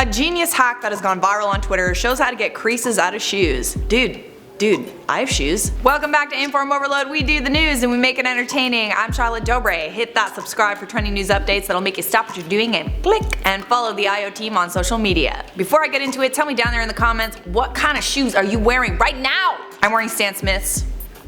A genius hack that has gone viral on Twitter shows how to get creases out of shoes. Dude, I have shoes. Welcome back to InformOverload. We do the news and we make it entertaining. I'm Charlotte Dobre. Hit that subscribe for trending news updates that'll make you stop what you're doing and click, and follow the IO team on social media. Before I get into it, tell me down there in the comments, what kind of shoes are you wearing right now? I'm wearing Stan Smiths.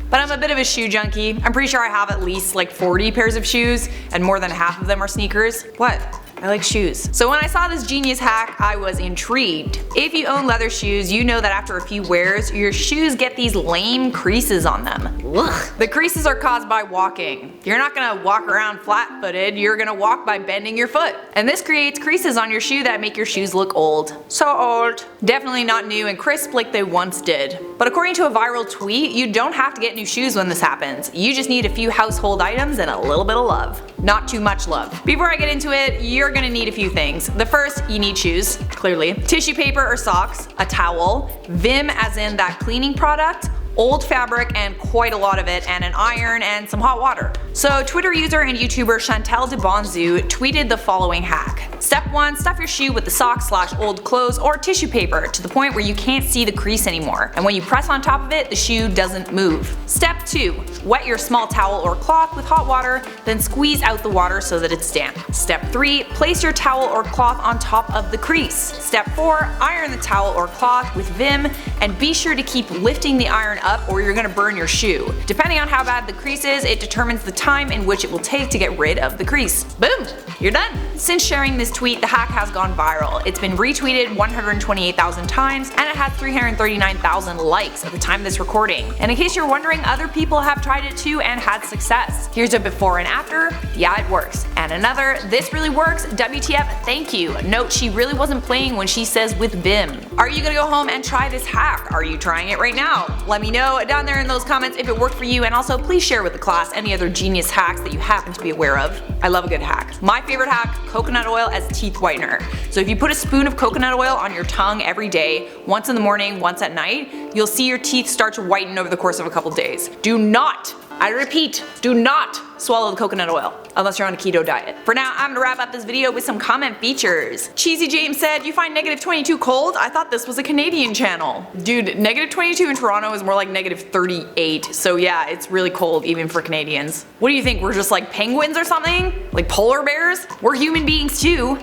But I'm a bit of a shoe junkie. I'm pretty sure I have at least like 40 pairs of shoes, and more than half of them are sneakers. What? I like shoes. So when I saw this genius hack, I was intrigued. If you own leather shoes, you know that after a few wears, your shoes get these lame creases on them. Ugh. The creases are caused by walking. You're not gonna walk around flat-footed, you're gonna walk by bending your foot. And this creates creases on your shoe that make your shoes look old. So old. Definitely not new and crisp like they once did. But according to a viral tweet, you don't have to get new shoes when this happens. You just need a few household items and a little bit of love. Not too much love. Before I get into it, you're gonna need a few things. The first, you need shoes, clearly, tissue paper or socks, a towel, Vim as in that cleaning product, old fabric and quite a lot of it, and an iron and some hot water. So Twitter user and YouTuber Chantal de Bonzu tweeted the following hack. Step 1, stuff your shoe with the socks/old clothes or tissue paper to the point where you can't see the crease anymore, and when you press on top of it, the shoe doesn't move. Step 2, wet your small towel or cloth with hot water, then squeeze out the water so that it's damp. Step 3, place your towel or cloth on top of the crease. Step 4, iron the towel or cloth with Vim, and be sure to keep lifting the iron up or you're gonna burn your shoe. Depending on how bad the crease is, it determines the time in which it will take to get rid of the crease. Boom! You're done! Since sharing this tweet, the hack has gone viral. It's been retweeted 128,000 times and it has 339,000 likes at the time of this recording. And in case you're wondering, other people have tried it too and had success. Here's a before and after. Yeah, it works. And another, this really works, WTF, thank you. Note, she really wasn't playing when she says with Vim. Are you gonna go home and try this hack? Are you trying it right now? Let me know down there in those comments if it worked for you, and also please share with the class any other genius hacks that you happen to be aware of. I love a good hack. My favorite hack, coconut oil as teeth whitener. So if you put a spoon of coconut oil on your tongue every day, once in the morning, once at night, you'll see your teeth start to whiten over the course of a couple days. Do not, I repeat, do not swallow the coconut oil unless you're on a keto diet. For now, I'm gonna wrap up this video with some comment features. Cheesy James said, you find -22 cold? I thought this was a Canadian channel. Dude, -22 in Toronto is more like -38, so yeah, it's really cold even for Canadians. What do you think, we're just like penguins or something? Like polar bears? We're human beings too.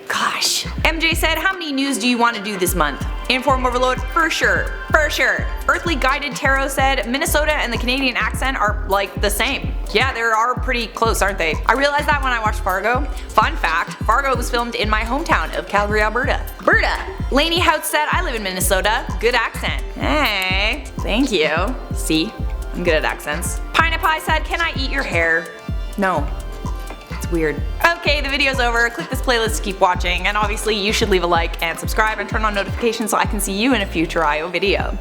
Gosh. MJ said, how many news do you want to do this month? InformOverload for sure. For sure. Earthly Guided Tarot said, Minnesota and the Canadian accent are like the same. Yeah, they are pretty close, aren't they? I realized that when I watched Fargo. Fun fact, Fargo was filmed in my hometown of Calgary, Alberta. Lainey Hout said, I live in Minnesota. Good accent. Hey, thank you. See, I'm good at accents. Pinapie said, can I eat your hair? No. It's weird. Okay, the video's over. Click this playlist to keep watching, and obviously you should leave a like and subscribe and turn on notifications so I can see you in a future IO video.